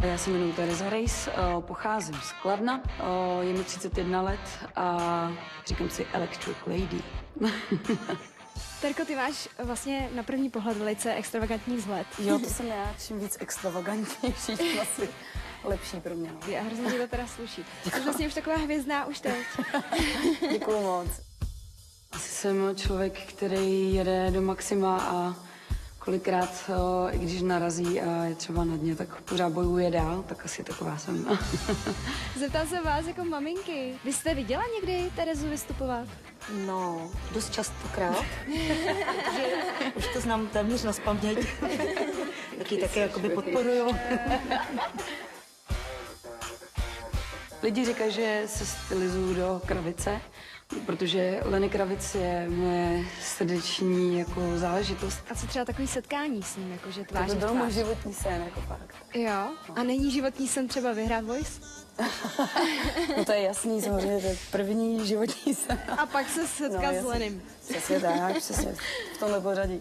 Já se jmenuji Tereza Rejs, pocházím z Kladna, je mi 31 let a říkám si Electric Lady. Terko, ty máš vlastně na první pohled velice extravagantní vzhled. Jo, to jsem já, čím víc extravagantnější, tím asi lepší pro mě. No. A hrozně ti to teda sluší. Jsi vlastně už taková hvězdná už teď. Děkuju moc. Asi jsem člověk, který jede do maxima a kolikrát, i když narazí a je třeba na dně, tak pořád bojuje dál, tak asi taková jsem. Zeptám se vás jako maminky. Vy jste viděla někdy Terezu vystupovat? No, dost častokrát, protože už to znám téměř nazpaměť. Taky také jakoby podporuju. Lidi říkají, že se stylizuju do kravice, protože Lenny Kravitz je moje srdeční jako záležitost. A co třeba takový setkání s ním, jakože To tváří by v byl tvář? můj životní sen, jako fakt. Jo? A není životní sen třeba vyhrát Voice? No to je jasný, samozřejmě, to je první životní sen. A pak se setkat s jasně. Lenym. Přesně tak, přesně v tomhle pořadí.